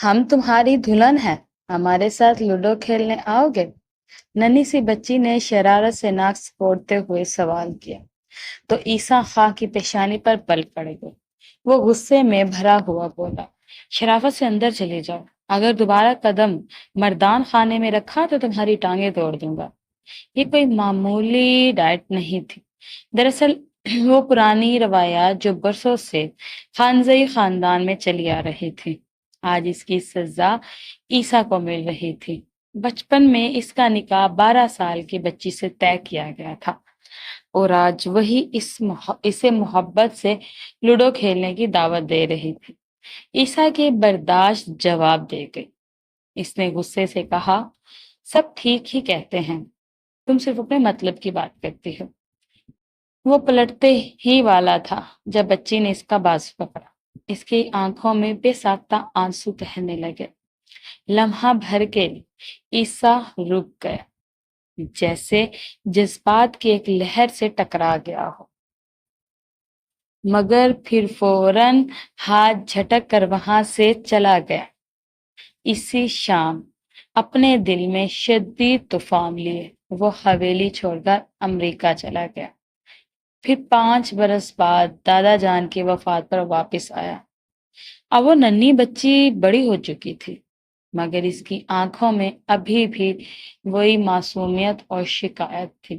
ہم تمہاری دلہن ہیں، ہمارے ساتھ لوڈو کھیلنے آؤ گے؟ ننھی سی بچی نے شرارت سے ناک پھوڑتے ہوئے سوال کیا تو عیسیٰ خاں کی پیشانی پر بل پڑ گئے۔ وہ غصے میں بھرا ہوا بولا، شرافت سے اندر چلے جاؤ، اگر دوبارہ قدم مردان خانے میں رکھا تو تمہاری ٹانگیں توڑ دوں گا۔ یہ کوئی معمولی ڈائٹ نہیں تھی، دراصل وہ پرانی روایات جو برسوں سے خانزئی خاندان میں چلی آ رہی تھی، آج اس کی سزا عیسیٰ کو مل رہی تھی۔ بچپن میں اس کا نکاح 12 سال کی بچی سے طے کیا گیا تھا اور آج وہی اسے محبت سے لوڈو کھیلنے کی دعوت دے رہی تھی۔ عیسیٰ کی برداشت جواب دے گئی۔ اس نے غصے سے کہا، سب ٹھیک ہی کہتے ہیں، تم صرف اپنے مطلب کی بات کرتی ہو۔ وہ پلٹتے ہی والا تھا جب بچی نے اس کا بازو پکڑا۔ اس کی آنکھوں میں بے ساختہ آنسو بہنے لگے۔ لمحہ بھر کے عیسیٰ رک گیا، جیسے جذبات کی ایک لہر سے ٹکرا گیا ہو، مگر پھر فوراً ہاتھ جھٹک کر وہاں سے چلا گیا۔ اسی شام اپنے دل میں شدید طوفان لیے وہ حویلی چھوڑ کر امریکہ چلا گیا۔ پھر 5 برس بعد دادا جان کی وفات پر واپس آیا۔ اب وہ ننھی بچی بڑی ہو چکی تھی، مگر اس کی آنکھوں میں ابھی بھی وہی معصومیت اور شکایت تھی۔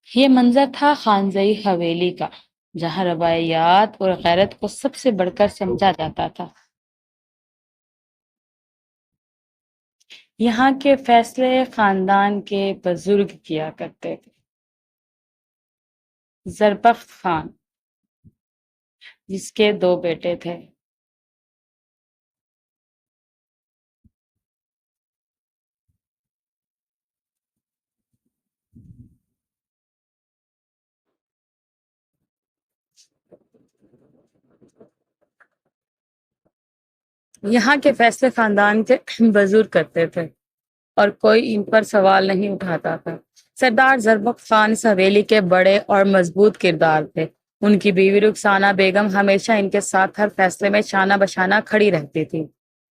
یہ منظر تھا خانزئی حویلی کا، جہاں روایات اور غیرت کو سب سے بڑھ کر سمجھا جاتا تھا۔ یہاں کے فیصلے خاندان کے بزرگ کیا کرتے تھے۔ زربخت خان، جس کے 2 بیٹے تھے، یہاں کے فیصلے خاندان کے بزرگ کرتے تھے اور کوئی ان پر سوال نہیں اٹھاتا تھا۔ سردار زربخت خان اس حویلی کے بڑے اور مضبوط کردار تھے۔ ان کی بیوی رخسانہ بیگم ہمیشہ ان کے ساتھ ہر فیصلے میں شانہ بشانہ کھڑی رہتی تھی۔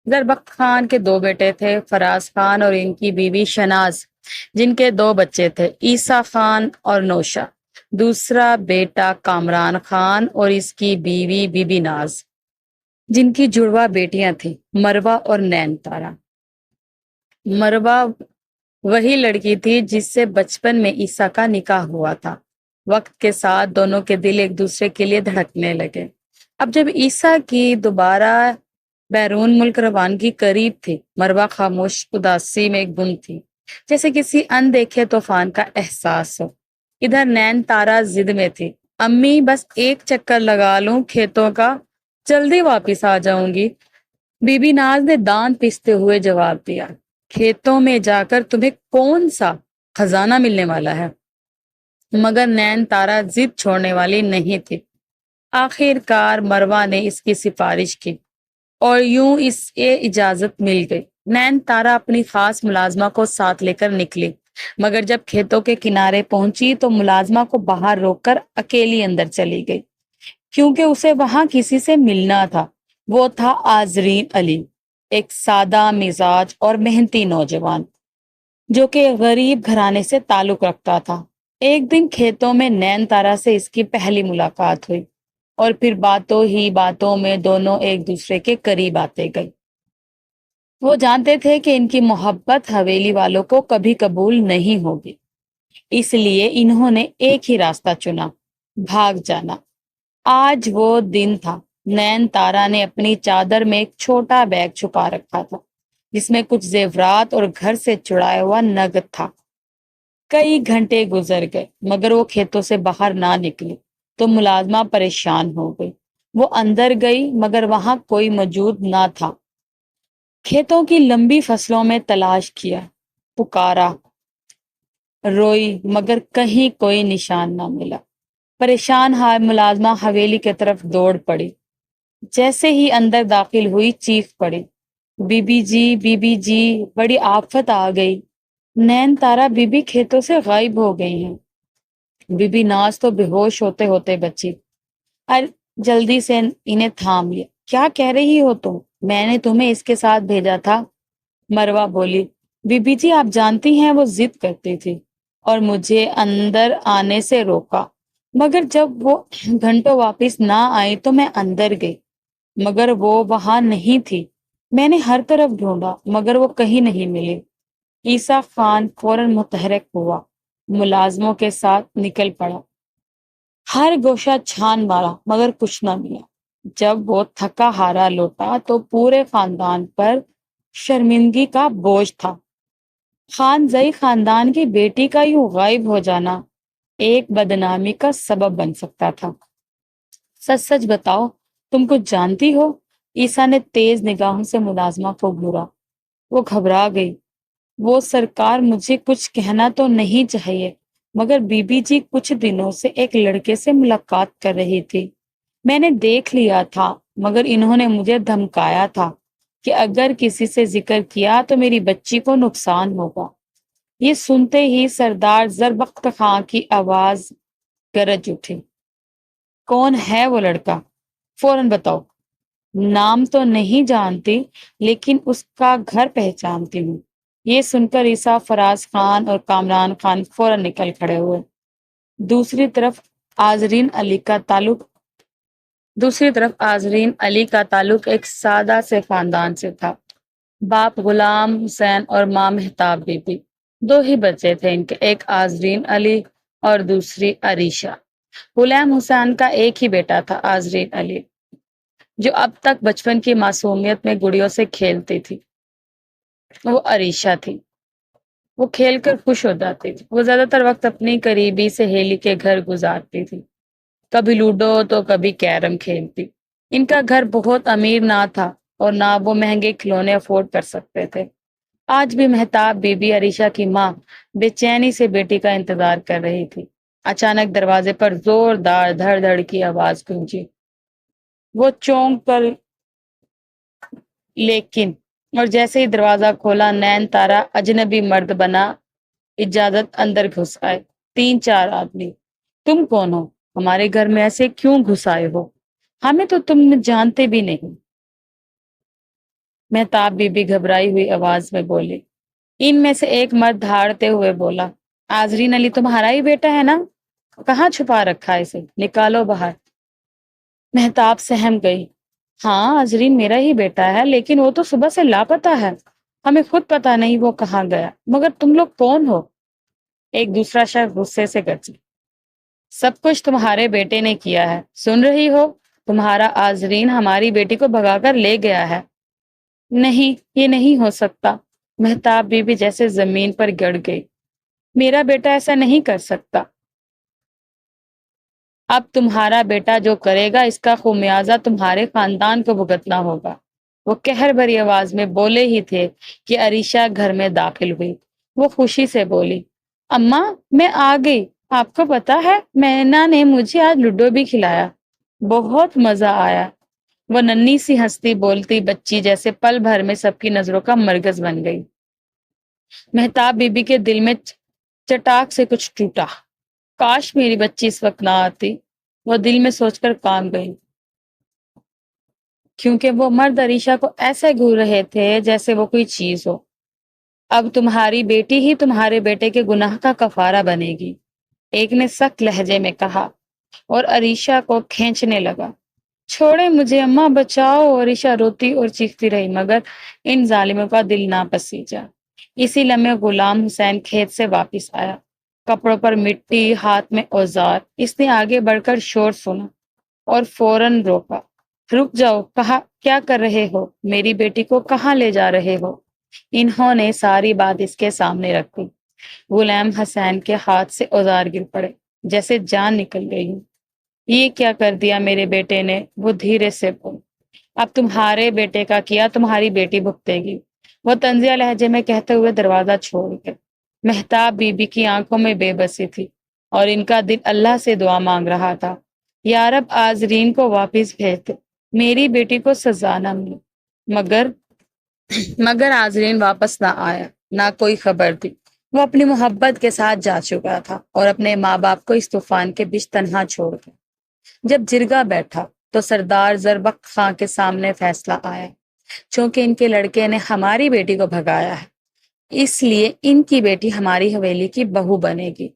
زربخت خان کے 2 بیٹے تھے، فراز خان اور ان کی بیوی شناز، جن کے 2 بچے تھے، عیسیٰ خان اور نوشہ۔ دوسرا بیٹا کامران خان اور اس کی بیوی بی بی ناز، جن کی جڑواں بیٹیاں تھیں، مروہ اور نین تارا۔ مروہ وہی لڑکی تھی جس سے بچپن میں عیسیٰ کا نکاح ہوا تھا۔ وقت کے ساتھ دونوں کے دل ایک دوسرے کے لیے دھڑکنے لگے۔ اب جب عیسیٰ کی دوبارہ بیرون ملک روانگی قریب تھی، مروہ خاموش اداسی میں گم تھی، جیسے کسی اندیکھے طوفان کا احساس ہو۔ ادھر نین تارا ضد میں تھی، امی بس ایک چکر لگا لوں کھیتوں کا، جلدی واپس آ جاؤں گی۔ بی بی ناز نے دانت پیستے ہوئے جواب دیا، کھیتوں میں جا کر تمہیں کون سا خزانہ ملنے والا ہے؟ مگر نین تارا ضد چھوڑنے والی نہیں تھی۔ آخر کار مروہ نے اس کی سفارش کی اور یوں اسے اجازت مل گئی۔ نین تارا اپنی خاص ملازمہ کو ساتھ لے کر نکلی، مگر جب کھیتوں کے کنارے پہنچی تو ملازمہ کو باہر روک کر اکیلی اندر چلی گئی، کیونکہ اسے وہاں کسی سے ملنا تھا۔ وہ تھا آذرین علی، ایک سادہ مزاج اور محنتی نوجوان جو کہ غریب گھرانے سے تعلق رکھتا تھا۔ ایک دن کھیتوں میں نین تارا سے اس کی پہلی ملاقات ہوئی اور پھر باتوں ہی باتوں میں دونوں ایک دوسرے کے قریب آتے گئے۔ وہ جانتے تھے کہ ان کی محبت حویلی والوں کو کبھی قبول نہیں ہوگی، اس لیے انہوں نے ایک ہی راستہ چنا، بھاگ جانا۔ آج وہ دن تھا۔ نین تارا نے اپنی چادر میں ایک چھوٹا بیگ چھپا رکھا تھا، جس میں کچھ زیورات اور گھر سے چڑایا ہوا نقد تھا۔ کئی گھنٹے گزر گئے مگر وہ کھیتوں سے باہر نہ نکلی تو ملازمہ پریشان ہو گئی۔ وہ اندر گئی مگر وہاں کوئی موجود نہ تھا۔ کھیتوں کی لمبی فصلوں میں تلاش کیا، پکارا، روئی، مگر کہیں کوئی نشان نہ ملا۔ پریشان حال ملازمہ حویلی کی طرف دوڑ پڑی۔ جیسے ہی اندر داخل ہوئی چیخ پڑی، بی بی جی بڑی آفت آ گئی، نین تارا بی بی کھیتوں سے غائب ہو گئی ہیں۔ بی بی ناز تو بے ہوش ہوتے ہوتے بچی۔ جلدی سے انہیں تھام لیا، کیا کہہ رہی ہو تم؟ میں نے تمہیں اس کے ساتھ بھیجا تھا، مروہ بولی۔ بی بی جی آپ جانتی ہیں وہ ضد کرتی تھی اور مجھے اندر آنے سے روکا، مگر جب وہ گھنٹوں واپس نہ آئی تو میں اندر گئی، مگر وہ وہاں نہیں تھی۔ میں نے ہر طرف ڈھونڈا مگر وہ کہیں نہیں ملی۔ عیسیٰ خان فوراً متحرک ہوا، ملازموں کے ساتھ نکل پڑا، ہر گوشہ چھان مارا مگر کچھ نہ ملا۔ جب وہ تھکا ہارا لوٹا تو پورے خاندان پر شرمندگی کا بوجھ تھا۔ خانزئی خاندان کی بیٹی کا یوں غائب ہو جانا ایک بدنامی کا سبب بن سکتا تھا۔ سچ سچ بتاؤ، تم کچھ جانتی ہو؟ عیسیٰ نے تیز نگاہوں سے ملازمہ کو گھورا۔ وہ گھبرا گئی۔ وہ سرکار مجھے کچھ کہنا تو نہیں چاہیے، مگر بی بی جی کچھ دنوں سے ایک لڑکے سے ملاقات کر رہی تھی۔ میں نے دیکھ لیا تھا مگر انہوں نے مجھے دھمکایا تھا کہ اگر کسی سے ذکر کیا تو میری بچی کو نقصان ہوگا۔ یہ سنتے ہی سردار زربخت خان کی آواز گرج اٹھی۔ کون ہے وہ لڑکا؟ فوراً بتاؤ۔ نام تو نہیں جانتی لیکن اس کا گھر پہچانتی ہوں۔ یہ سن کر عیسیٰ، فراز خان اور کامران خان فوراً نکل کھڑے ہوئے۔ دوسری طرف آذرین علی کا تعلق ایک سادہ سے خاندان سے تھا۔ باپ غلام حسین اور ماں مہتاب بی بی۔ دو ہی بچے تھے ان کے، ایک آذرین علی اور دوسری عریشہ۔ غلام حسین کا ایک ہی بیٹا تھا، آذرین علی، جو اب تک بچپن کی معصومیت میں گڑیوں سے کھیلتی تھی۔ وہ عریشہ تھی۔ وہ کھیل کر خوش ہو جاتی تھی۔ وہ زیادہ تر وقت اپنی قریبی سہیلی کے گھر گزارتی تھی، کبھی لوڈو تو کبھی کیرم کھیلتی۔ ان کا گھر بہت امیر نہ تھا اور نہ وہ مہنگے کھلونے افورڈ کر سکتے تھے۔ آج بھی مہتاب بی بی، عریشہ کی ماں، بے چینی سے بیٹی کا انتظار کر رہی تھی۔ اچانک دروازے پر زوردار دھڑ دھڑ کی آواز گونجی۔ وہ چونک کر لیکن اور جیسے ہی دروازہ کھولا، نین تارا اجنبی مرد بنا اجازت اندر گھس آئے۔ 3-4 آدمی۔ تم کون ہو؟ ہمارے گھر میں ایسے کیوں گھس آئے ہو؟ ہمیں تو تم جانتے بھی نہیں۔ مہتاب بی بی گھبرائی ہوئی آواز میں بولی۔ ان میں سے ایک مرد دھاڑتے ہوئے بولا، آذرین علی تمہارا ہی بیٹا ہے نا؟ کہاں چھپا رکھا ہے اسے؟ نکالو باہر۔ مہتاب سہم گئی۔ ہاں آذرین میرا ہی بیٹا ہے، لیکن وہ تو صبح سے لاپتہ ہے، ہمیں خود پتہ نہیں وہ کہاں گیا۔ مگر تم لوگ کون ہو؟ ایک دوسرا شخص غصے سے گرجا۔ سب کچھ تمہارے بیٹے نے کیا ہے، سن رہی ہو؟ تمہارا آذرین ہماری بیٹی کو بھگا کر لے گیا ہے۔ نہیں، یہ نہیں ہو سکتا۔ مہتاب بی بی جیسے زمین پر گڑ گئی۔ میرا بیٹا ایسا نہیں کر سکتا۔ اب تمہارا بیٹا جو کرے گا اس کا خمیازہ تمہارے خاندان کو بھگتنا ہوگا۔ وہ قہر بھری آواز میں بولے ہی تھے کہ عریشہ گھر میں داخل ہوئی۔ وہ خوشی سے بولی، اماں میں آ گئی۔ آپ کو پتا ہے مینا نے مجھے آج لوڈو بھی کھلایا، بہت مزہ آیا۔ وہ ننھی سی ہنستی بولتی بچی جیسے پل بھر میں سب کی نظروں کا مرکز بن گئی۔ مہتاب بی بی کے دل میں چٹاک سے کچھ ٹوٹا۔ کاش میری بچی اس وقت نہ آتی، وہ دل میں سوچ کر کام گئی، کیونکہ وہ مرد عریشہ کو ایسے گھور رہے تھے جیسے وہ کوئی چیز ہو۔ اب تمہاری بیٹی ہی تمہارے بیٹے کے گناہ کا کفارہ بنے گی، ایک نے سخت لہجے میں کہا اور عریشہ کو کھینچنے لگا۔ چھوڑے مجھے اماں، بچاؤ۔ عریشہ روتی اور چیختی رہی مگر ان ظالموں کا دل نہ پسیجا۔ اسی لمحے غلام حسین کھیت سے واپس آیا، کپڑوں پر مٹی، ہاتھ میں اوزار۔ اس نے آگے بڑھ کر شور سنا اور فوراً روکا۔ رک جاؤ، کہا، کیا کر رہے ہو؟ میری بیٹی کو کہاں لے جا رہے ہو؟ انہوں نے ساری بات اس کے سامنے رکھ دی۔ غلام حسین کے ہاتھ سے اوزار گر پڑے، جیسے جان نکل گئی۔ یہ کیا کر دیا میرے بیٹے نے؟ وہ دھیرے سے بول۔ اب تمہارے بیٹے کا کیا تمہاری بیٹی بھگتے گی، وہ طنزیہ لہجے میں کہتے ہوئے دروازہ چھوڑ گئے۔ مہتاب بی بی کی آنکھوں میں بے بسی تھی اور ان کا دل اللہ سے دعا مانگ رہا تھا، یا رب آذرین کو واپس بھیج دے، میری بیٹی کو سزا نہ ملے۔ مگر آذرین واپس نہ آیا، نہ کوئی خبر دی۔ وہ اپنی محبت کے ساتھ جا چکا تھا اور اپنے ماں باپ کو اس طوفان کے بیچ تنہا چھوڑ گیا۔ جب جرگہ بیٹھا تو سردار زربخت خان کے سامنے فیصلہ آیا۔ چونکہ ان کے لڑکے نے ہماری بیٹی کو بھگایا ہے، اس لیے ان کی بیٹی ہماری حویلی کی بہو بنے گی۔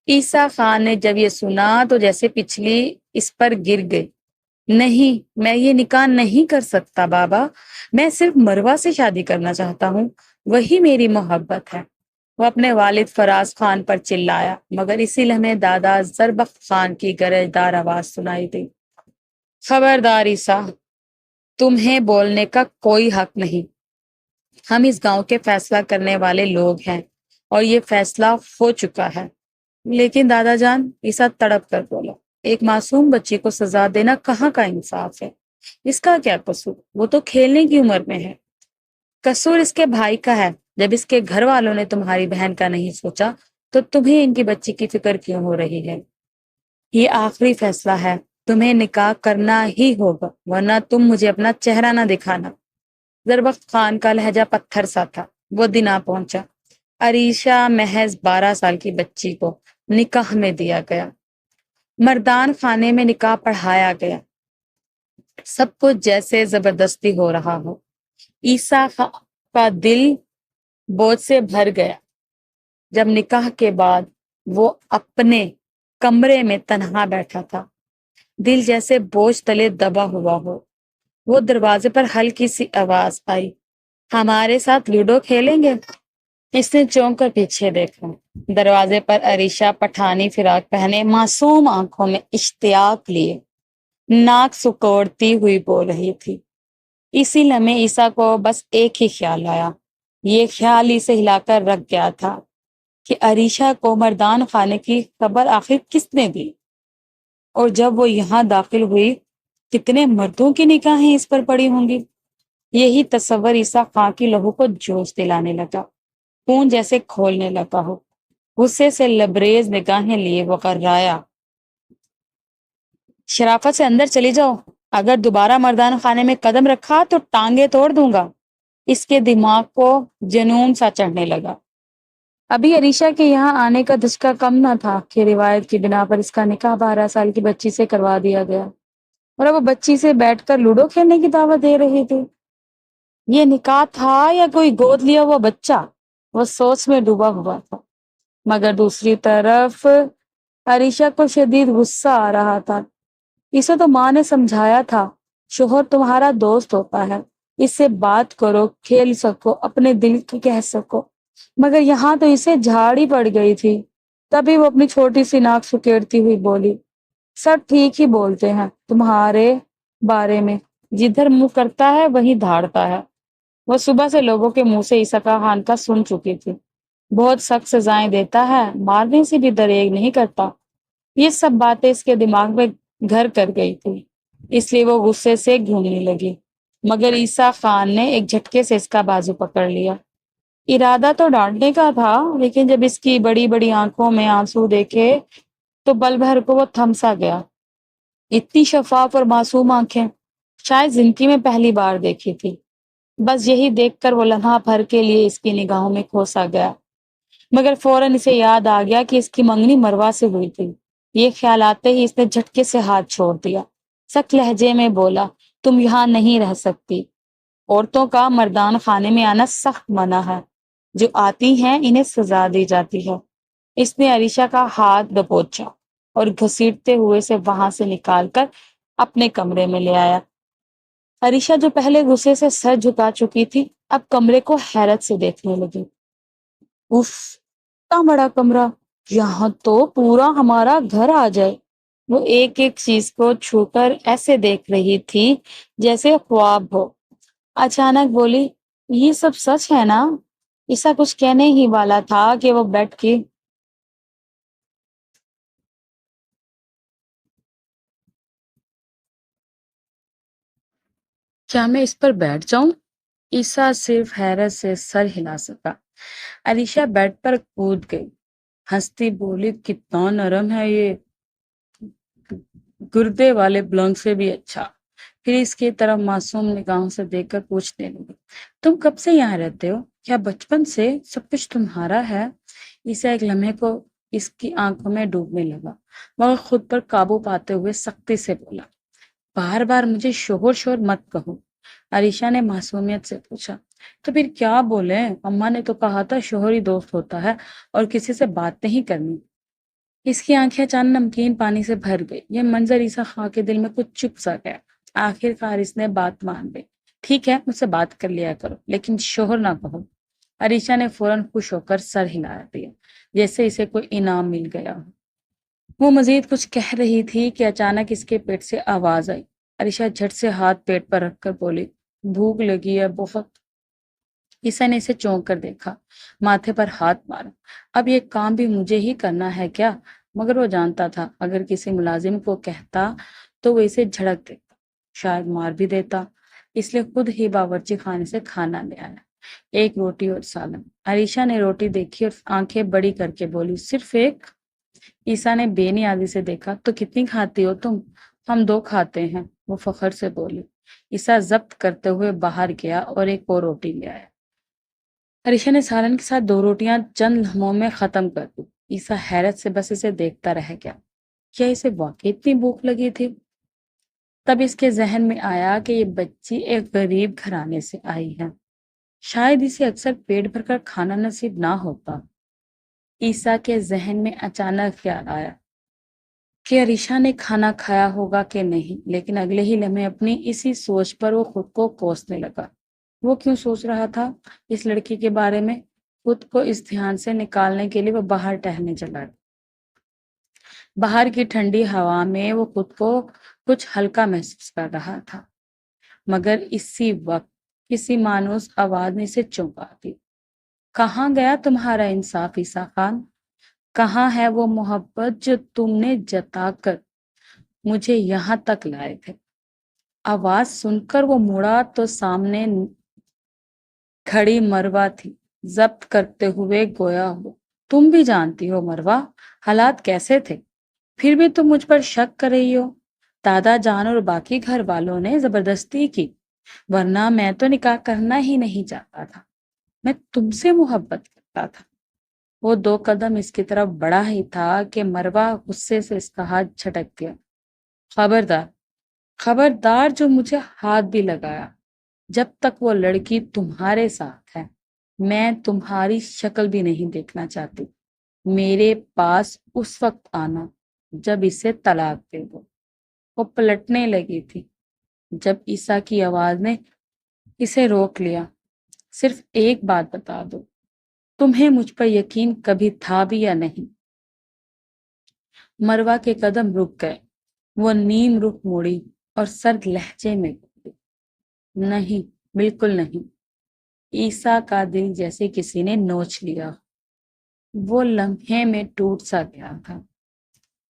عیسیٰ خان نے جب یہ سنا تو جیسے پچھلی اس پر گر گئی۔ نہیں، میں یہ نکاح نہیں کر سکتا بابا، میں صرف مروہ سے شادی کرنا چاہتا ہوں، وہی میری محبت ہے۔ وہ اپنے والد فراز خان پر چلایا، مگر اسی لمحے دادا زربخت خان کی گرجدار آواز سنائی دی۔ خبردار عیسیٰ، تمہیں بولنے کا کوئی حق نہیں، ہم اس گاؤں کے فیصلہ کرنے والے لوگ ہیں اور یہ فیصلہ ہو چکا ہے۔ لیکن دادا جان، عیسیٰ تڑپ کر بولا، ایک معصوم بچی کو سزا دینا کہاں کا انصاف ہے؟ اس کا کیا قصور؟ وہ تو کھیلنے کی عمر میں ہے۔ قصور اس کے بھائی کا ہے، جب اس کے گھر والوں نے تمہاری بہن کا نہیں سوچا تو تمہیں ان کی بچی کی فکر کیوں ہو رہی ہے؟ یہ آخری فیصلہ ہے، تمہیں نکاح کرنا ہی ہوگا، ورنہ تم مجھے اپنا چہرہ نہ دکھانا۔ زربخت خان کا لہجہ پتھر سا تھا۔ وہ دن آ پہنچا، عریشہ محض 12 سال کی بچی کو نکاح میں دیا گیا، مردان خانے میں نکاح پڑھایا گیا، سب کچھ جیسے زبردستی ہو رہا ہو۔ عیسیٰ کا دل بوجھ سے بھر گیا جب نکاح کے بعد وہ اپنے کمرے میں تنہا بیٹھا تھا، دل جیسے بوجھ تلے دبا ہوا ہو۔ وہ دروازے پر ہلکی سی آواز آئی، ہمارے ساتھ لوڈو کھیلیں گے؟ اس نے چونک کر پیچھے دیکھا، دروازے پر عریشہ پٹھانی فراق پہنے معصوم آنکھوں میں اشتیاق لیے ناک سکوڑتی ہوئی بول رہی تھی۔ اسی لمحے عیسیٰ کو بس ایک ہی خیال آیا، یہ خیال اسے ہلا کر رکھ گیا تھا کہ عریشہ کو مردان خانے کی خبر آخر کس نے دی، اور جب وہ یہاں داخل ہوئی کتنے مردوں کی نگاہیں اس پر پڑی ہوں گی۔ یہی تصور عیسیٰ خان کی لہو کو جوش دلانے لگا، خون جیسے کھولنے لگا ہو۔ غصے سے لبریز نگاہیں لیے وہ غرایا، شرافت سے اندر چلی جاؤ، اگر دوبارہ مردان خانے میں قدم رکھا تو ٹانگیں توڑ دوں گا۔ اس کے دماغ کو جنون سا چڑھنے لگا۔ ابھی عریشہ کے یہاں آنے کا دھچکا کم نہ تھا کہ روایت کی بنا پر اس کا نکاح 12 سال کی بچی سے کروا دیا گیا، اور اب وہ بچی سے بیٹھ کر لوڈو کھیلنے کی دعوت دے رہی تھی۔ یہ نکاح تھا یا کوئی گود لیا ہوا بچہ؟ وہ سوچ میں ڈوبا ہوا تھا، مگر دوسری طرف عریشہ کو شدید غصہ آ رہا تھا۔ اسے تو ماں نے سمجھایا تھا، شوہر تمہارا دوست ہوتا ہے، اس سے بات کرو، کھیل سکو، اپنے دل کی کہہ سکو، مگر یہاں تو اسے جھاڑی پڑ گئی تھی۔ تبھی وہ اپنی چھوٹی سی ناک سکیڑتی ہوئی بولی، سب ٹھیک ہی بولتے ہیں تمہارے بارے میں، جدھر منہ کرتا ہے وہیں دھاڑتا ہے۔ وہ صبح سے لوگوں کے منہ سے عیسیٰ خان کا سن چکی تھی، بہت سخت سزائیں دیتا ہے، مارنے سے بھی دریغ نہیں کرتا۔ یہ سب باتیں اس کے دماغ میں گھر کر گئی تھی، اس لیے وہ غصے سے گھومنے لگی، مگر عیسیٰ خان نے ایک جھٹکے سے اس کا بازو پکڑ لیا۔ ارادہ تو ڈانٹنے کا تھا، لیکن جب اس کی بڑی بڑی آنکھوں میں آنسو دیکھے تو پل بھر کو وہ تھم سا گیا۔ اتنی شفاف اور معصوم آنکھیں شاید زندگی میں پہلی بار دیکھی تھی۔ بس یہی دیکھ کر وہ لمحہ بھر کے لیے اس کی نگاہوں میں کھوسا گیا، مگر فوراً اسے یاد آ گیا کہ اس کی منگنی مروہ سے ہوئی تھی۔ یہ خیال آتے ہی اس نے جھٹکے سے ہاتھ چھوڑ دیا، سخت لہجے میں بولا، تم یہاں نہیں رہ سکتی، عورتوں کا مردان خانے میں آنا سخت منع ہے، جو آتی ہیں انہیں سزا دی جاتی ہے۔ اس نے عریشہ کا ہاتھ دبوچا اور گھسیٹتے ہوئے سے وہاں سے نکال کر اپنے کمرے میں لے آیا۔ عریشہ جو پہلے غصے سے سر جھکا چکی تھی، اب کمرے کو حیرت سے دیکھنے لگی۔ اف، اتنا بڑا کمرہ، یہاں تو پورا ہمارا گھر آ جائے۔ وہ ایک ایک چیز کو چھو کر ایسے دیکھ رہی تھی جیسے خواب ہو۔ اچانک بولی، یہ سب سچ ہے نا؟ ایسا کچھ کہنے ہی والا تھا کہ وہ بیٹھ کے کیا میں اس پر بیٹھ جاؤں؟ عیسیٰ صرف حیرت سے سر ہلا سکا۔ عریشہ بیڈ پر کود گئی، ہنستی بولی، کتنا نرم ہے یہ، گردے والے بلنگ سے بھی اچھا۔ پھر اس کی طرف معصوم نگاہوں سے دیکھ کر پوچھنے لگی، تم کب سے یہاں رہتے ہو؟ کیا بچپن سے سب کچھ تمہارا ہے؟ عیسیٰ ایک لمحے کو اس کی آنکھوں میں ڈوبنے لگا، مگر خود پر قابو پاتے ہوئے سختی سے بولا، بار بار مجھے شوہر شوہر مت کہو، عریشہ نے معصومیت سے پوچھا۔ تو پھر کیا بولے؟ اماں نے تو کہا تھا شوہر ہی دوست ہوتا ہے اور کسی سے بات نہیں کرنی۔ اس کی آنکھیں اچانک نمکین پانی سے بھر گئی۔ یہ منظر عیسیٰ خاں کے دل میں کچھ چپ سا گیا۔ آخر کار اس نے بات مان لی۔ ٹھیک ہے، مجھ سے بات کر لیا کرو، لیکن شوہر نہ کہو۔ عریشہ نے فوراً خوش ہو کر سر ہلا دیا، جیسے اسے کوئی انعام مل گیا ہو۔ وہ مزید کچھ کہہ رہی تھی کہ اچانک اس کے پیٹ سے آواز آئی۔ عریشہ جھٹ سے ہاتھ پیٹ پر رکھ کر بولی، بھوک لگی ہے بہت۔ عیسیٰ نے اسے چونک کر دیکھا، ماتھے پر ہاتھ مارا۔ اب یہ کام بھی مجھے ہی کرنا ہے کیا؟ مگر وہ جانتا تھا اگر کسی ملازم کو کہتا تو وہ اسے جھڑک دیتا، شاید مار بھی دیتا، اس لیے خود ہی باورچی خانے سے کھانا لے آیا، ایک روٹی اور سالن۔ عریشہ نے روٹی دیکھی اور آنکھیں بڑی کر کے بولی، صرف ایک؟ عیسیٰ نے بے نیازی سے دیکھا، تو کتنی کھاتی ہو تم؟ ہم 2 کھاتے ہیں، وہ فخر سے بولی۔ عیسیٰ ضبط کرتے ہوئے باہر گیا اور ایک اور روٹی لے آیا۔ عریشہ نے سالن کے ساتھ 2 روٹیاں چند لمحوں میں ختم کر دی۔ عیسیٰ حیرت سے بس اسے دیکھتا رہ گیا۔ کیا اسے واقعی اتنی بھوک لگی تھی؟ تب اس کے ذہن میں آیا کہ یہ بچی ایک غریب گھرانے سے آئی ہے، شاید اسے اکثر پیٹ بھر کر کھانا نصیب نہ ہوتا۔ عیسیٰ کے ذہن میں اچانک خیال آیا کہ عریشہ نے کھانا کھایا ہوگا کہ نہیں، لیکن اگلے ہی لمحے اپنی اسی سوچ پر وہ خود کو کوسنے لگا۔ وہ کیوں سوچ رہا تھا اس لڑکی کے بارے میں؟ خود کو اس دھیان سے نکالنے کے لیے وہ باہر ٹہلنے چلا۔ باہر کی ٹھنڈی ہوا میں وہ خود کو کچھ ہلکا محسوس کر رہا تھا، مگر اسی وقت کسی مانوس آواز نے اسے چونکا دی۔ کہاں گیا تمہارا انصاف عیسیٰ خان؟ کہاں ہے وہ محبت جو تم نے جتا کر مجھے یہاں تک لائے تھے؟ آواز سن کر وہ مڑا تو سامنے کھڑی مروہ تھی، ضبط کرتے ہوئے گویا ہو، تم بھی جانتی ہو مروہ، حالات کیسے تھے، پھر بھی تم مجھ پر شک کر رہی ہو۔ دادا جان اور باقی گھر والوں نے زبردستی کی، ورنہ میں تو نکاح کرنا ہی نہیں چاہتا تھا، میں تم سے محبت کرتا تھا۔ وہ 2 قدم اس کی طرف بڑھا ہی تھا کہ مروہ غصے سے اس کا ہاتھ جھٹک گیا۔ خبردار، خبردار، جو مجھے ہاتھ بھی لگایا، جب تک وہ لڑکی تمہارے ساتھ ہے میں تمہاری شکل بھی نہیں دیکھنا چاہتی۔ میرے پاس اس وقت آنا جب اسے طلاق دے دو۔ وہ پلٹنے لگی تھی جب عیسیٰ کی آواز نے اسے روک لیا۔ صرف ایک بات بتا دو، تمہیں مجھ پر یقین کبھی تھا بھی یا نہیں؟ مروہ کے قدم رک گئے، وہ نیم رخ موڑی اور سرد لہجے میں بولی، نہیں، بالکل نہیں۔ عیسیٰ کا دل جیسے کسی نے نوچ لیا، وہ لمحے میں ٹوٹ سا گیا تھا۔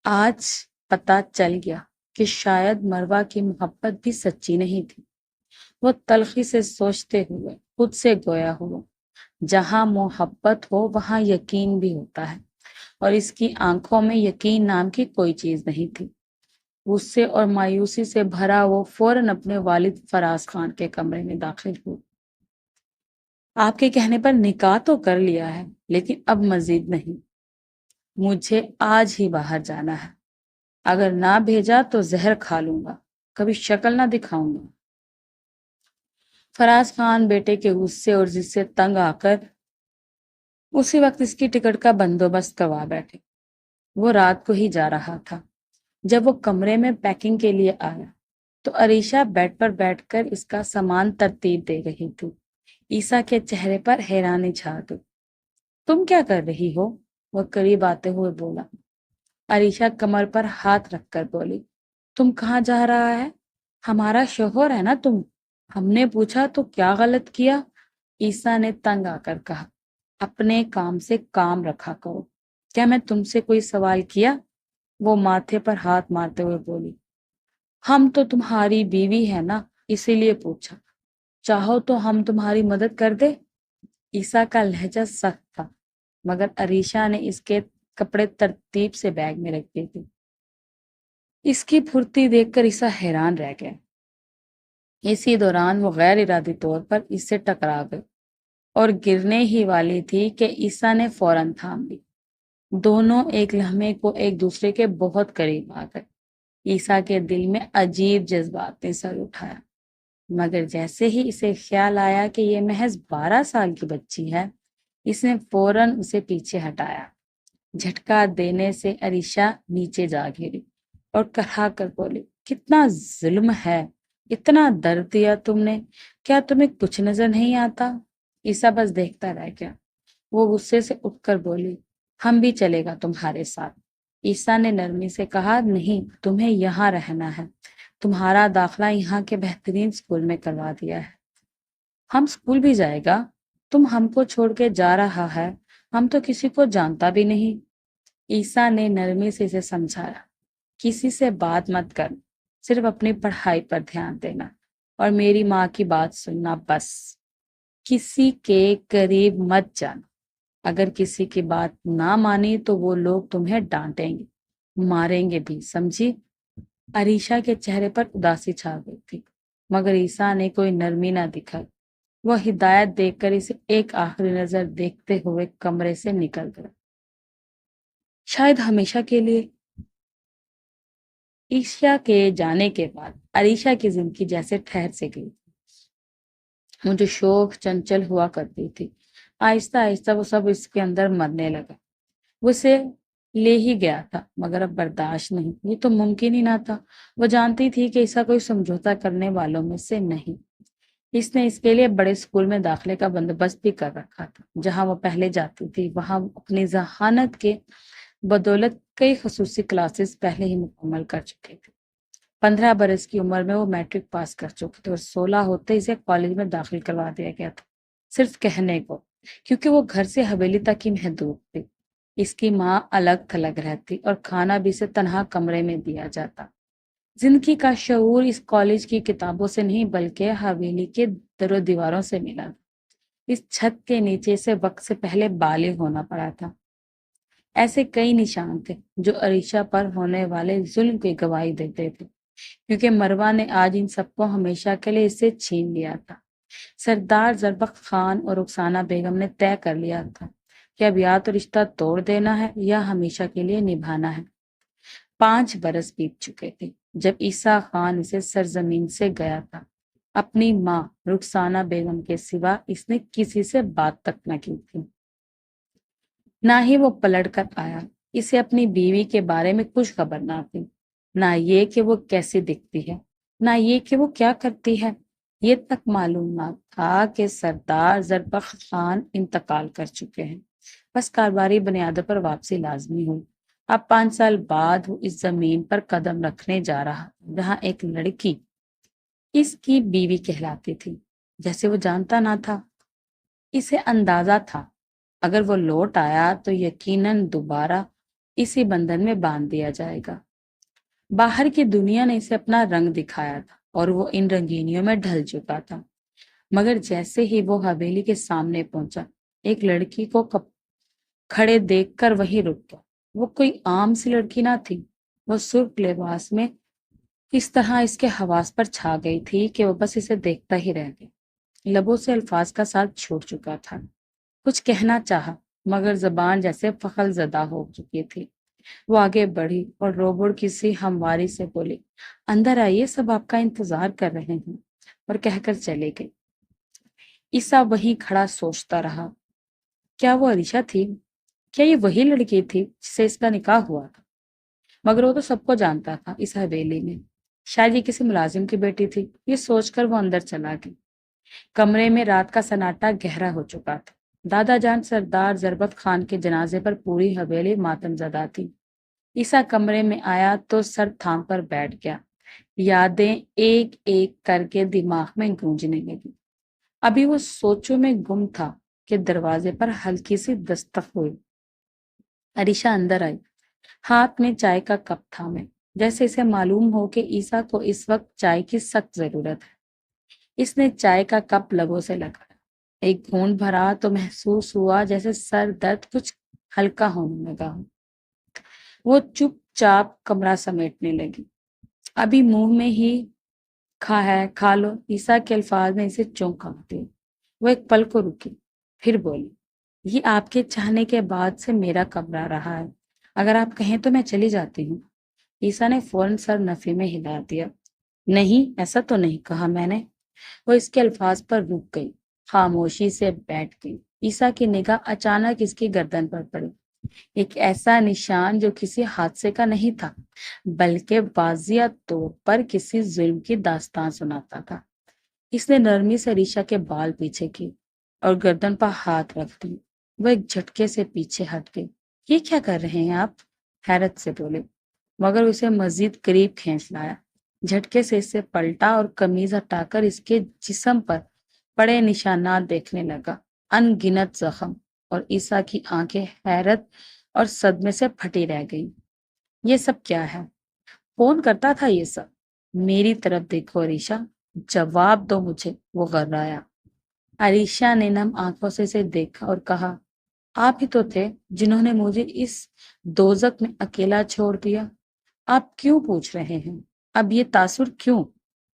آج پتہ چل گیا کہ شاید مروہ کی محبت بھی سچی نہیں تھی۔ وہ تلخی سے سوچتے ہوئے خود سے گویا ہوا، جہاں محبت ہو وہاں یقین بھی ہوتا ہے، اور اس کی آنکھوں میں یقین نام کی کوئی چیز نہیں تھی۔ غصے اور مایوسی سے بھرا وہ فوراً اپنے والد فراز خان کے کمرے میں داخل ہوا۔ آپ کے کہنے پر نکاح تو کر لیا ہے، لیکن اب مزید نہیں، مجھے آج ہی باہر جانا ہے، اگر نہ بھیجا تو زہر کھا لوں گا، کبھی شکل نہ دکھاؤں گا۔ فراز خان بیٹے کے غصے اور ضد سے تنگ آ کر اسی وقت اس کی ٹکٹ کا بندوبست کروا بیٹھے۔ وہ رات کو ہی جا رہا تھا۔ جب وہ کمرے میں پیکنگ کے لیے آیا تو عریشہ بیڈ پر بیٹھ کر اس کا سامان ترتیب دے رہی تھی۔ عیسیٰ کے چہرے پر حیرانی چھا گئی۔ تم کیا کر رہی ہو؟ وہ قریب آتے ہوئے بولا۔ عریشہ کمر پر ہاتھ رکھ کر بولی، تم کہاں جا رہا ہے؟ ہمارا شوہر ہے نا تم؟ ہم نے پوچھا تو کیا غلط کیا؟ عیسیٰ نے تنگ آ کر کہا، اپنے کام سے کام رکھا کرو، کیا میں تم سے کوئی سوال کیا؟ وہ ماتھے پر ہاتھ مارتے ہوئے بولی، ہم تو تمہاری بیوی ہے نا، اسی لیے پوچھا، چاہو تو ہم تمہاری مدد کر دے۔ عیسیٰ کا لہجہ سخت تھا، مگر عریشہ نے اس کے کپڑے ترتیب سے بیگ میں رکھ دیے تھے۔ اس کی پھرتی دیکھ کر عیسیٰ حیران رہ گیا۔ اسی دوران وہ غیر ارادی طور پر اس سے ٹکرا گئی اور گرنے ہی والی تھی کہ عیسیٰ نے فوراً تھام لی۔ دونوں ایک لمحے کو ایک دوسرے کے بہت قریب آ گئے۔ عیسیٰ کے دل میں عجیب جذبات نے سر اٹھایا۔ مگر جیسے ہی اسے خیال آیا کہ یہ محض 12 سال کی بچی ہے، اس نے فوراً اسے پیچھے ہٹایا۔ جھٹکا دینے سے عریشہ نیچے جا گری اور کرا کر بولی، کتنا ظلم ہے، اتنا درد دیا تم نے، کیا تمہیں کچھ نظر نہیں آتا؟ عیسیٰ بس دیکھتا رہ گیا۔ وہ غصے سے اٹھ کر بولی، ہم بھی چلے گا تمہارے ساتھ۔ عیسیٰ نے نرمی سے کہا، نہیں، تمہیں یہاں رہنا ہے، تمہارا داخلہ یہاں کے بہترین اسکول میں کروا دیا ہے۔ ہم اسکول بھی جائے گا؟ تم ہم کو چھوڑ کے جا رہا ہے، ہم تو کسی کو جانتا بھی نہیں۔ عیسیٰ نے نرمی سے اسے سمجھایا، کسی سے بات مت کر، صرف اپنی پڑھائی پر دھیان دینا اور میری ماں کی بات سننا بس۔ کسی کے قریب مت جانا، اگر کسی کی بات نہ مانی تو وہ لوگ تمہیں ڈانٹیں گے، ماریں گے بھی، سمجھی؟ عریشہ کے چہرے پر اداسی چھا گئی تھی، مگر عیسیٰ نے کوئی نرمی نہ دکھائی۔ وہ ہدایت دیکھ کر اسے ایک آخری نظر دیکھتے ہوئے کمرے سے نکل گیا، شاید ہمیشہ کے لیے۔ عیسیٰ کے جانے کے بعد عریشہ کی زندگی جیسے ٹھہر سے گئی، وہ جو شوق چنچل ہوا کرتی تھی، آہستہ آہستہ وہ سب اس کے اندر مرنے لگا۔ وہ اسے لے ہی گیا تھا، مگر اب برداشت نہیں، یہ تو ممکن ہی نہ تھا۔ وہ جانتی تھی کہ ایسا کوئی سمجھوتا کرنے والوں میں سے نہیں۔ اس نے اس کے لیے بڑے اسکول میں داخلے کا بندوبست بھی کر رکھا تھا، جہاں وہ پہلے جاتی تھی۔ وہاں اپنی ذہانت کے بدولت کئی خصوصی کلاسز پہلے ہی مکمل کر چکے تھے۔ 15 برس کی عمر میں وہ میٹرک پاس کر چکے تھے اور 16 ہوتے اسے کالج میں داخل کروا دیا گیا تھا، صرف کہنے کو، کیونکہ وہ گھر سے حویلی تک ہی محدود تھی۔ اس کی ماں الگ تھلگ رہتی اور کھانا بھی اسے تنہا کمرے میں دیا جاتا۔ زندگی کا شعور اس کالج کی کتابوں سے نہیں بلکہ حویلی کے در و دیواروں سے ملا۔ اس چھت کے نیچے سے وقت سے پہلے بالغ ہونا پڑا تھا۔ ایسے کئی نشان تھے جو عریشہ پر ہونے والے ظلم کی گواہی دیتے تھے، کیونکہ مروہ نے آج ان سب کو ہمیشہ کے لیے اسے چھین لیا تھا۔ سردار زربخت خان اور رخسانہ بیگم نے طے کر لیا تھا کہ اب یا تو رشتہ توڑ دینا ہے یا ہمیشہ کے لیے نبھانا ہے۔ 5 برس بیت چکے تھے جب عیسیٰ خان اسے سرزمین سے گیا تھا۔ اپنی ماں رخسانہ بیگم کے سوا اس نے کسی سے بات تک نہ کی تھی، نہ ہی وہ پلٹ کر آیا۔ اسے اپنی بیوی کے بارے میں کچھ خبر نہ تھی، نہ یہ کہ وہ کیسی دکھتی ہے، نہ یہ کہ وہ کیا کرتی ہے۔ یہ تک معلوم نہ تھا کہ سردار زربخت خان انتقال کر چکے ہیں، بس کاروباری بنیادوں پر واپسی لازمی ہوئی۔ اب 5 سال بعد وہ اس زمین پر قدم رکھنے جا رہا جہاں ایک لڑکی اس کی بیوی کہلاتی تھی۔ جیسے وہ جانتا نہ تھا، اسے اندازہ تھا اگر وہ لوٹ آیا تو یقیناً دوبارہ اسی بندھن میں باندھ دیا جائے گا۔ باہر کی دنیا نے اسے اپنا رنگ دکھایا تھا اور وہ ان رنگینیوں میں ڈھل چکا تھا، مگر جیسے ہی وہ حویلی کے سامنے پہنچا، ایک لڑکی کو کھڑے دیکھ کر وہی رک گیا۔ وہ کوئی عام سی لڑکی نہ تھی، وہ سرخ لباس میں اس طرح اس کے حواس پر چھا گئی تھی کہ وہ بس اسے دیکھتا ہی رہ گیا۔ لبوں سے الفاظ کا ساتھ چھوٹ چکا تھا، کچھ کہنا چاہا مگر زبان جیسے فخل زدہ ہو چکی تھی۔ وہ آگے بڑھی اور روبوڑ کسی ہمواری سے بولی، اندر آئیے، سب آپ کا انتظار کر رہے ہیں، اور کہہ کر چلے گئے۔ عیسیٰ وہیں کھڑا سوچتا رہا، کیا وہ عریشہ تھی؟ کیا یہ وہی لڑکی تھی جس سے اس کا نکاح ہوا تھا؟ مگر وہ تو سب کو جانتا تھا اس حویلی میں، شاید یہ کسی ملازم کی بیٹی تھی۔ یہ سوچ کر وہ اندر چلا گیا۔ کمرے میں رات کا سناٹا گہرا ہو چکا تھا۔ دادا جان سردار زربخت خان کے جنازے پر پوری حویلی ماتم زدہ تھی۔ عیسیٰ کمرے میں آیا تو سر تھام کر بیٹھ گیا۔ یادیں ایک ایک کر کے دماغ میں گونجنے لگی۔ ابھی وہ سوچوں میں گم تھا کہ دروازے پر ہلکی سی دستک ہوئی۔ عریشہ اندر آئی، ہاتھ میں چائے کا کپ تھامے، جیسے اسے معلوم ہو کہ عیسیٰ کو اس وقت چائے کی سخت ضرورت ہے۔ اس نے چائے کا کپ لبوں سے لگایا، ایک گھونٹ بھرا تو محسوس ہوا جیسے سر درد کچھ ہلکا ہونے لگا ہو۔ وہ چپ چاپ کمرہ سمیٹنے لگی۔ ابھی منہ میں ہی کھا لو، عیسیٰ کے الفاظ نے اسے چونکا دیا۔ وہ ایک پل کو رکی، پھر بولی، یہ آپ کے چاہنے کے بعد سے میرا کمرہ رہا ہے، اگر آپ کہیں تو میں چلی جاتی ہوں۔ عیسیٰ نے فوراً سر نفی میں ہلا دیا، نہیں، ایسا تو نہیں کہا میں نے، وہ اس کے الفاظ پر رک گئی، خاموشی سے بیٹھ گئی۔ عیسیٰ کی نگاہ اچانک اس کی گردن پر پڑی، ایک ایسا نشان جو کسی حادثے کا نہیں تھا بلکہ واضح طور پر کسی ظلم کی داستان سناتا تھا۔ اس نے نرمی سے عریشہ کے بال پیچھے کی اور گردن پر ہاتھ رکھ دی۔ وہ ایک جھٹکے سے پیچھے ہٹ گئی۔ یہ کیا کر رہے ہیں آپ؟ حیرت سے بولے، مگر اسے مزید قریب کھینچ لایا۔ جھٹکے سے اسے پلٹا اور قمیض ہٹا کر اس کے جسم پر پڑے نشانات دیکھنے لگا، ان گنت زخم، اور عیسیٰ کی آنکھیں حیرت اور صدمے سے پھٹی رہ گئی۔ یہ سب کیا ہے؟ کون کرتا تھا یہ سب؟ میری طرف دیکھو عریشہ، جواب دو مجھے، وہ غرایا۔ عریشہ نے نم آنکھوں سے اسے دیکھا اور کہا، آپ ہی تو تھے جنہوں نے مجھے اس دوزخ میں اکیلا چھوڑ دیا۔ آپ کیوں پوچھ رہے ہیں؟ اب یہ تاثر کیوں؟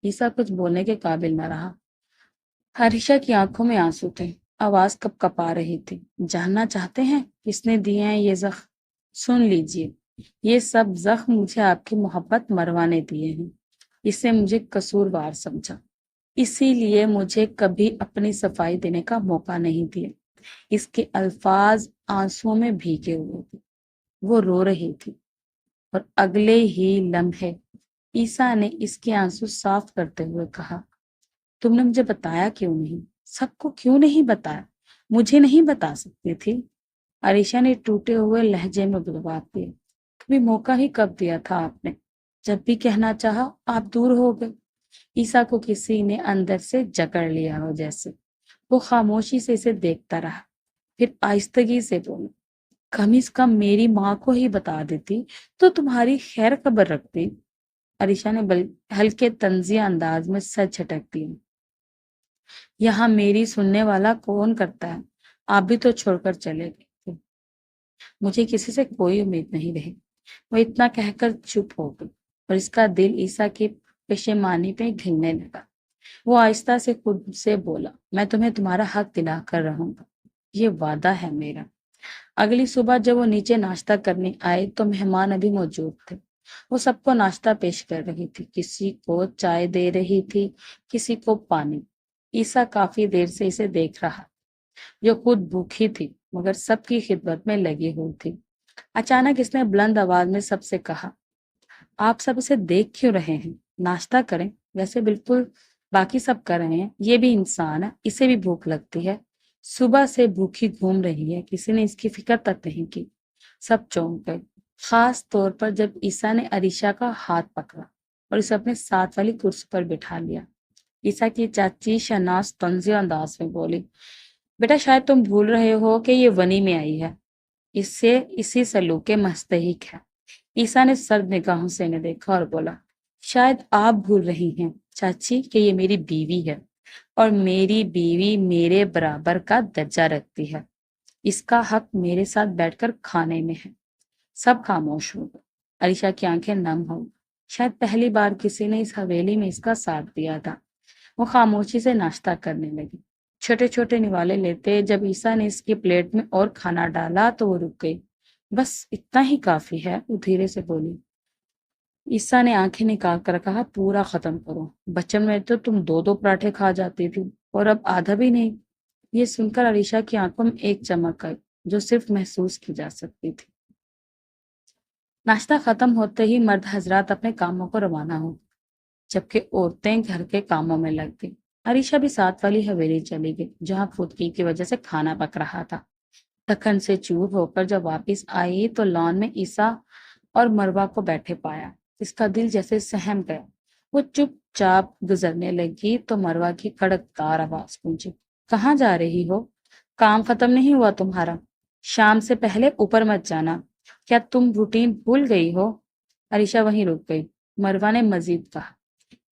عیسیٰ کچھ بولنے کے قابل نہ رہا۔ عریشہ کی آنکھوں میں آنسو تھے، آواز کپ کپا رہی تھی۔ جاننا چاہتے ہیں کس نے دیے ہیں یہ زخم؟ سن لیجئے، یہ سب زخم مجھے آپ کی محبت مروانے دیے ہیں۔ اس نے مجھے قصوروار سمجھا، اسی لیے مجھے کبھی اپنی صفائی دینے کا موقع نہیں دیا۔ اس کے الفاظ آنسوؤں میں بھیگے ہوئے تھے۔ وہ رو رہی تھی اور اگلے ہی لمحے عیسیٰ نے اس کے آنسو صاف کرتے ہوئے کہا، تم نے مجھے بتایا کیوں نہیں؟ سب کو کیوں نہیں بتایا؟ مجھے نہیں بتا سکتی تھی؟ عریشہ نے ٹوٹے ہوئے لہجے میں جواب دیا، کبھی موقع ہی کب دیا تھا آپ نے؟ جب بھی کہنا چاہا آپ دور ہو گئے۔ عیسیٰ کو کسی نے اندر سے جکڑ لیا ہو جیسے۔ وہ خاموشی سے اسے دیکھتا رہا، پھر آہستگی سے بولا، کم از کم میری ماں کو ہی بتا دیتی تو تمہاری خیر خبر رکھتی۔ عریشہ نے ہلکے طنزیہ انداز میں سر جھٹک دیا، یہاں میری سننے والا کون کرتا ہے؟ آپ بھی تو چھوڑ کر چلے گئے تھے۔ مجھے کسی سے کوئی امید نہیں رہی۔ وہ اتنا کہہ کر چپ ہو گئی اور اس کا دل عیسیٰ کی پشیمانی پہ گھلنے لگا۔ وہ آہستہ سے خود سے بولا، میں تمہیں تمہارا حق دلا کر رہوں گا، یہ وعدہ ہے میرا۔ اگلی صبح جب وہ نیچے ناشتہ کرنے آئے تو مہمان ابھی موجود تھے۔ وہ سب کو ناشتہ پیش کر رہی تھی، کسی کو چائے دے رہی تھی، کسی کو پانی۔ عیسیٰ کافی دیر سے اسے دیکھ رہا، جو خود بھوکی تھی مگر سب کی خدمت میں لگی ہوئی تھی۔ اچانک اس نے بلند آواز میں سب سے کہا، آپ سب اسے دیکھ کیوں رہے ہیں؟ ناشتہ کریں، ویسے بالکل باقی سب کر رہے ہیں، یہ بھی انسان ہے، اسے بھی بھوک لگتی ہے۔ صبح سے بھوکی گھوم رہی ہے، کسی نے اس کی فکر تک نہیں کی۔ سب چونک گئے، خاص طور پر جب عیسیٰ نے عریشہ کا ہاتھ پکڑا اور اسے اپنے ساتھ والی کرسی پر بٹھا لیا۔ عیسیٰ کی چاچی شہناز طنزیہ انداز میں بولی، بیٹا شاید تم بھول رہے ہو کہ یہ ونی میں آئی ہے، اس سے اسی سلوک کے مستحق ہے۔ عیسیٰ نے سرد نگاہوں سے انہیں دیکھا اور بولا، شاید آپ بھول رہی ہیں چاچی کہ یہ میری بیوی ہے، اور میری بیوی میرے برابر کا درجہ رکھتی ہے۔ اس کا حق میرے ساتھ بیٹھ کر کھانے میں ہے۔ سب خاموش ہو گئے۔ عریشہ کی آنکھیں نم ہو گئی، شاید پہلی بار کسی نے اس حویلی میں اس کا ساتھ دیا تھا۔ وہ خاموشی سے ناشتہ کرنے لگی، چھوٹے چھوٹے نوالے لیتے۔ جب عیسیٰ نے اس کی پلیٹ میں اور کھانا ڈالا تو وہ رک گئی۔ بس اتنا ہی کافی ہے، وہ دھیرے سے بولی۔ عیسیٰ نے آنکھیں نکال کر کہا، پورا ختم کرو، بچپن میں تو تم دو دو پراٹھے کھا جاتی تھی اور اب آدھا بھی نہیں۔ یہ سن کر عریشہ کی آنکھوں میں ایک چمک آئی جو صرف محسوس کی جا سکتی تھی۔ ناشتہ ختم ہوتے ہی مرد حضرات اپنے کاموں کو روانہ ہو، جبکہ عورتیں گھر کے کاموں میں لگ گئی۔ عریشہ بھی ساتھ والی حویلی چلی گئی جہاں خودکی کی وجہ سے کھانا پک رہا تھا۔ تھکن سے چور ہو کر جب واپس آئی تو لان میں عیسیٰ اور مروہ کو بیٹھے پایا۔ اس کا دل جیسے سہم گیا۔ وہ چپ چاپ گزرنے لگی تو مروہ کی کڑکدار آواز گونجی، کہاں جا رہی ہو؟ کام ختم نہیں ہوا تمہارا؟ شام سے پہلے اوپر مت جانا، کیا تم روٹین بھول گئی ہو؟ عریشہ وہیں رک گئی۔ مروہ نے مزید کہا،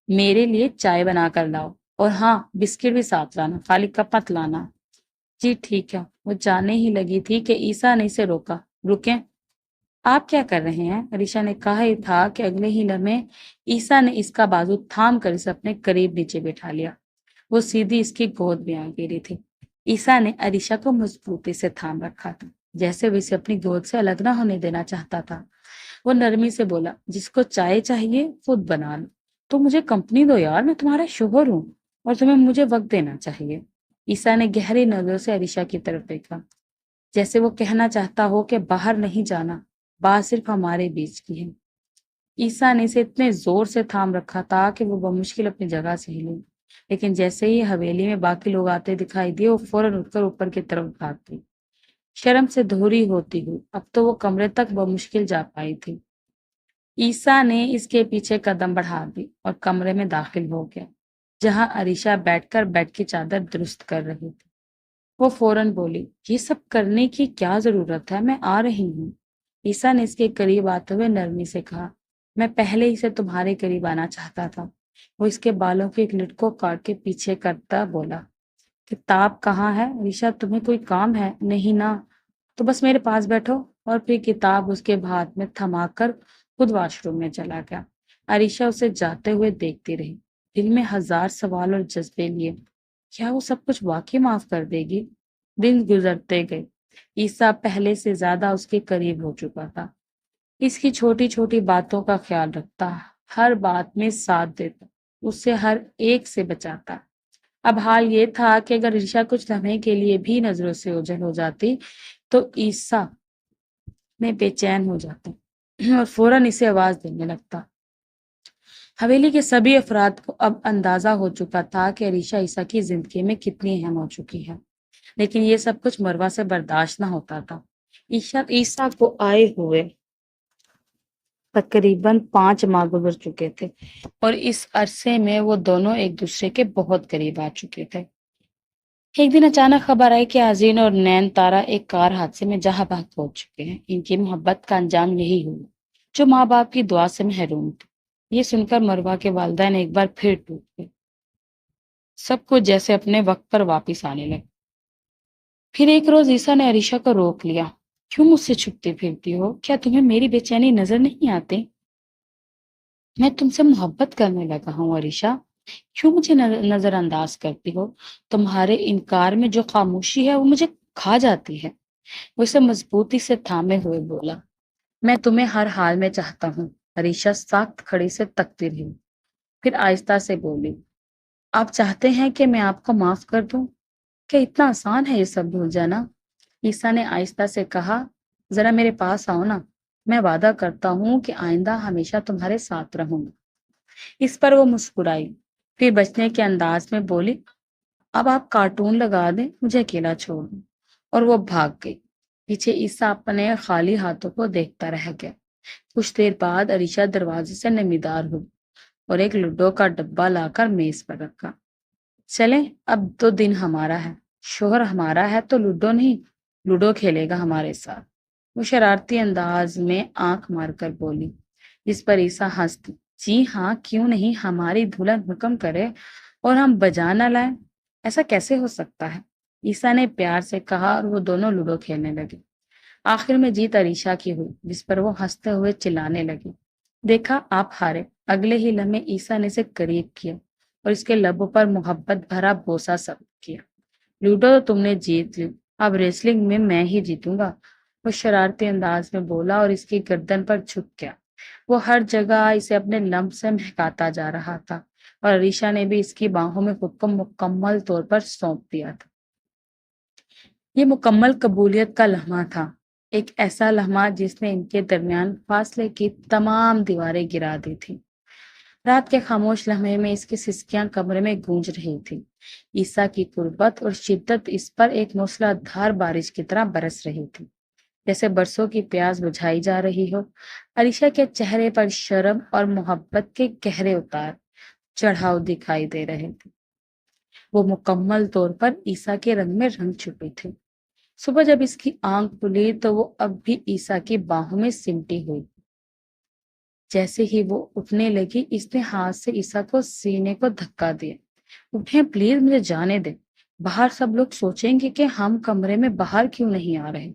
میرے لیے چائے بنا کر لاؤ، اور ہاں بسکٹ بھی ساتھ لانا، خالی کپ مت لانا۔ جی ٹھیک ہے۔ وہ جانے ہی لگی تھی کہ عیسیٰ نے اسے روکا، رکیں، آپ کیا کر رہے ہیں؟ عریشہ نے کہا ہی تھا کہ اگلے ہی لمحے عیسیٰ نے اس کا بازو تھام کر اسے اپنے قریب نیچے بٹھا لیا۔ وہ سیدھی اس کی گود میں آ گری تھی۔ عیسیٰ نے عریشہ کو مضبوطی سے تھام رکھا تھا، جیسے وہ اسے اپنی گود سے الگ نہ ہونے دینا چاہتا تھا۔ وہ نرمی سے بولا، جس کو چائے چاہیے خود بنا لو، تو مجھے کمپنی دو یار، میں تمہارا شوہر ہوں۔ اور تمہیں مجھے وقت دینا چاہیے۔ عیسیٰ نے گہری نظروں سے عریشہ کی طرف دیکھا، جیسے وہ کہنا چاہتا ہو کہ باہر نہیں جانا، بات صرف ہمارے بیچ کی ہے۔ عیسیٰ نے اسے اتنے زور سے تھام رکھا تھا کہ وہ بمشکل اپنی جگہ سے ہلی، لیکن جیسے ہی حویلی میں باقی لوگ آتے دکھائی دیے وہ فوراً اٹھ کر اوپر کی طرف بھاگ گئی، شرم سے دھوری ہوتی ہوئی۔ اب تو وہ کمرے تک بمشکل جا پائی تھی۔ عیسیٰ نے اس کے پیچھے قدم بڑھا دی اور کمرے میں داخل ہو گیا، جہاں عریشہ بیٹھ کر بیڈ کی چادر درست کر رہی تھی۔ وہ فوراً بولی، یہ سب کرنے کی کیا ضرورت ہے؟ میں آ رہی ہوں۔ عیسیٰ نے اس کے قریب آتے ہوئے نرمی سے کہا، میں پہلے ہی سے تمہارے قریب آنا چاہتا تھا۔ وہ اس کے بالوں کے ایک لٹ کو کاٹ کے پیچھے کرتا بولا، کتاب کہاں ہے؟ عریشہ، تمہیں کوئی کام ہے؟ نہیں نا، تو بس میرے پاس بیٹھو۔ اور پھر کتاب اس کے ہاتھ میں تھما کر خود واش روم میں چلا گیا۔ عریشہ اسے جاتے ہوئے دیکھتی رہی، دل میں ہزار سوال اور جذبے لیے۔ کیا وہ سب کچھ واقعی معاف کر دے گی؟ دن گزرتے گئے، عیسیٰ پہلے سے زیادہ اس کے قریب ہو چکا تھا، اس کی چھوٹی چھوٹی باتوں کا خیال رکھتا، ہر بات میں ساتھ دیتا، اس سے ہر ایک سے بچاتا۔ اب حال یہ تھا کہ اگر عریشہ کچھ لمحے کے لیے بھی نظروں سے اوجھل ہو جاتی تو عیسیٰ میں بے چین ہو جاتا اور فوراً اسے آواز دینے لگتا۔ حویلی کے سبھی افراد کو اب اندازہ ہو چکا تھا کہ عریشہ عیسیٰ کی زندگی میں کتنی اہم ہو چکی ہے، لیکن یہ سب کچھ مروہ سے برداشت نہ ہوتا تھا۔ عیسیٰ کو آئے ہوئے تقریباً 5 ماہ گزر چکے تھے اور اس عرصے میں وہ دونوں ایک دوسرے کے بہت قریب آ چکے تھے۔ ایک دن اچانک خبر آئی کہ آذین اور نین تارا ایک کار حادثے میں جہاں بہت پہنچ چکے ہیں۔ ان کی محبت کا انجام یہی ہوا جو ماں باپ کی دعا سے محروم تھے۔ یہ سن کر مروہ کے والدین ایک بار پھر ٹوٹ گئے، سب کچھ جیسے اپنے وقت پر واپس آنے لگے۔ پھر ایک روز عیسیٰ نے عریشہ کو روک لیا، کیوں مجھ سے چھپتی پھرتی ہو؟ کیا تمہیں میری بے چینی نظر نہیں آتی؟ میں تم سے محبت کرنے لگا ہوں عریشہ، کیوں مجھے نظر انداز کرتی ہو؟ تمہارے انکار میں جو خاموشی ہے وہ مجھے کھا جاتی ہے۔ وہ اسے مضبوطی سے تھامے ہوئے بولا، میں تمہیں ہر حال میں چاہتا ہوں۔ عریشہ ساکت کھڑی سے تکتی رہی، پھر آہستہ سے بولی، آپ چاہتے ہیں کہ میں آپ کو معاف کر دوں؟ کہ اتنا آسان ہے یہ سب بھول جانا؟ عیسیٰ نے آہستہ سے کہا، ذرا میرے پاس آؤ نا، میں وعدہ کرتا ہوں کہ آئندہ ہمیشہ تمہارے ساتھ رہوں گا۔ اس پر وہ مسکرائی، پھر بچنے کے انداز میں بولی، اب آپ کارٹون لگا دیں، مجھے اکیلا چھوڑ دیں۔ اور وہ بھاگ گئی۔ پیچھے عیسیٰ اپنے خالی ہاتھوں کو دیکھتا رہ گیا۔ کچھ دیر بعد عریشہ دروازے سے نمیدار ہوئی اور ایک لوڈو کا ڈبہ لا کر میز پر رکھا۔ چلیں، اب تو دن ہمارا ہے، شوہر ہمارا ہے تو لوڈو نہیں، لوڈو کھیلے گا ہمارے ساتھ۔ وہ شرارتی انداز میں آنکھ مار کر بولی، جس پر عیسیٰ ہنس دی، جی ہاں، کیوں نہیں، ہماری دلہن حکم کرے اور ہم بجا نہ لائیں، ایسا کیسے ہو سکتا ہے؟ عیسیٰ نے پیار سے کہا اور وہ دونوں لوڈو کھیلنے لگے۔ آخر میں جیت عریشہ کی ہوئی، جس پر وہ ہنستے ہوئے چلانے لگی، دیکھا آپ ہارے۔ اگلے ہی لمحے عیسیٰ نے اسے قریب کیا اور اس کے لبوں پر محبت بھرا بوسہ ثبت کیا، لوڈو تو تم نے جیت لی، اب ریسلنگ میں ہی جیتوں گا۔ وہ شرارتی انداز میں بولا اور اس کی گردن پر جھک گیا۔ وہ ہر جگہ اسے اپنے لمب سے مہکاتا جا رہا تھا اور عریشہ نے بھی اس کی باہوں میں خود کو مکمل طور پر سونپ دیا تھا۔ یہ مکمل قبولیت کا لمحہ تھا، ایک ایسا لمحہ جس نے ان کے درمیان فاصلے کی تمام دیواریں گرا دی تھی۔ رات کے خاموش لمحے میں اس کی سسکیاں کمرے میں گونج رہی تھی، عیسیٰ کی قربت اور شدت اس پر ایک موسلا دھار بارش کی طرح برس رہی تھی، جیسے برسوں کی پیاس بجھائی جا رہی ہو۔ عریشہ کے چہرے پر شرم اور محبت کے گہرے اتار چڑھاؤ دکھائی دے رہے تھے، وہ مکمل طور پر عیسیٰ کے رنگ میں رنگ چکی تھی۔ صبح جب اس کی آنکھ کھلی تو وہ اب بھی عیسیٰ کی باہوں میں سمٹی ہوئی۔ جیسے ہی وہ اٹھنے لگی، اس نے ہاتھ سے عیسیٰ کو سینے کو دھکا دیا، اٹھیں پلیز، مجھے جانے دیں، باہر سب لوگ سوچیں گے کہ ہم کمرے میں باہر کیوں نہیں آ رہے۔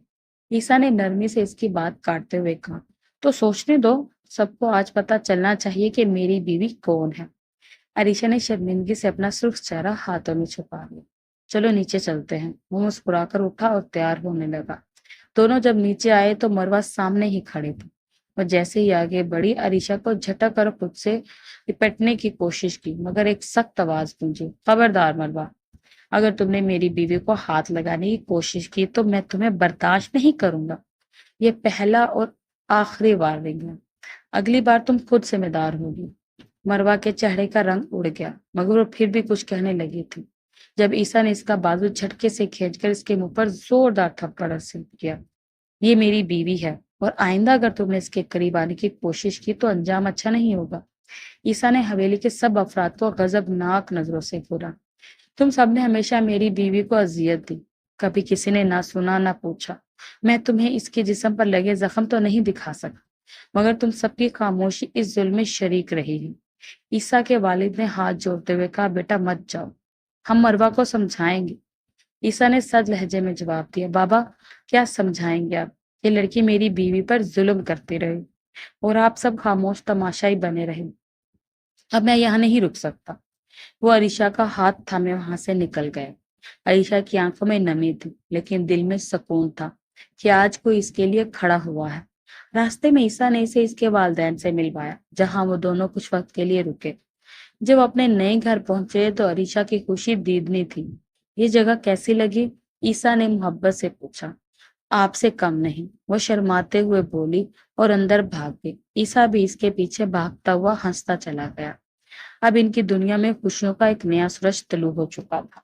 عیسیٰ نے نرمی سے اس کی بات کاٹتے ہوئے کہا، تو سوچنے دو، سب کو آج پتہ چلنا چاہیے کہ میری بیوی کون ہے۔ عریشہ نے شرمندگی سے اپنا سرخ چہرہ ہاتھوں میں چھپا لیا، چلو نیچے چلتے ہیں۔ وہ مسکرا کر اٹھا اور تیار ہونے لگا۔ دونوں جب نیچے آئے تو مروہ سامنے ہی کھڑی تھی وہ جیسے ہی آگے بڑھی عریشہ کو جھٹک کر خود سے لپٹنے کی کوشش کی، مگر ایک سخت آواز گونجی، خبردار مروہ، اگر تم نے میری بیوی کو ہاتھ لگانے کی کوشش کی تو میں تمہیں برداشت نہیں کروں گا۔ یہ پہلا اور آخری وارننگ ہے، اگلی بار تم خود ذمہ دار ہوگی۔ مروہ کے چہرے کا رنگ اڑ گیا، مگر وہ پھر بھی کچھ کہنے لگی تھی جب عیسیٰ نے اس کا بازو جھٹکے سے کھینچ کر اس کے منہ پر زوردار تھپڑ ارسال کیا۔ یہ میری بیوی ہے اور آئندہ اگر تم نے اس کے قریب آنے کی کوشش کی تو انجام اچھا نہیں ہوگا۔ عیسیٰ نے حویلی کے سب افراد کو غضبناک نظروں سے گھورا۔ تم سب نے ہمیشہ میری بیوی کو اذیت دی، کبھی کسی نے نہ سنا نہ پوچھا۔ میں تمہیں اس کے جسم پر لگے زخم تو نہیں دکھا سکا، مگر تم سب کی خاموشی اس ظلم میں شریک رہی ہے۔ عیسیٰ کے والد نے ہاتھ جوڑتے ہوئے کہا، بیٹا مت جاؤ، ہم مروہ کو سمجھائیں گے۔ عیسیٰ نے سخت لہجے میں جواب دیا، بابا کیا سمجھائیں گے آپ؟ یہ لڑکی میری بیوی پر ظلم کرتی رہی اور آپ سب خاموش تماشائی بنے رہے۔ اب میں یہاں نہیں رک سکتا۔ وہ عریشہ کا ہاتھ تھامے وہاں سے نکل گئے۔ عریشہ کی آنکھوں میں نمی تھی لیکن دل میں سکون تھا کہ آج کوئی اس کے لیے کھڑا ہوا ہے۔ راستے میں عیسیٰ نے اسے اس کے والدین سے ملوایا، جہاں وہ دونوں کچھ وقت کے لیے رکے۔ جب اپنے نئے گھر پہنچے تو عریشہ کی خوشی دیدنی تھی۔ یہ جگہ کیسی لگی؟ عیسیٰ نے محبت سے پوچھا۔ آپ سے کم نہیں، وہ شرماتے ہوئے بولی اور اندر بھاگ گئی۔ عیسیٰ بھی اس کے پیچھے بھاگتا ہوا ہنستا چلا گیا۔ اب ان کی دنیا میں خوشیوں کا ایک نیا سورج طلوع ہو چکا تھا۔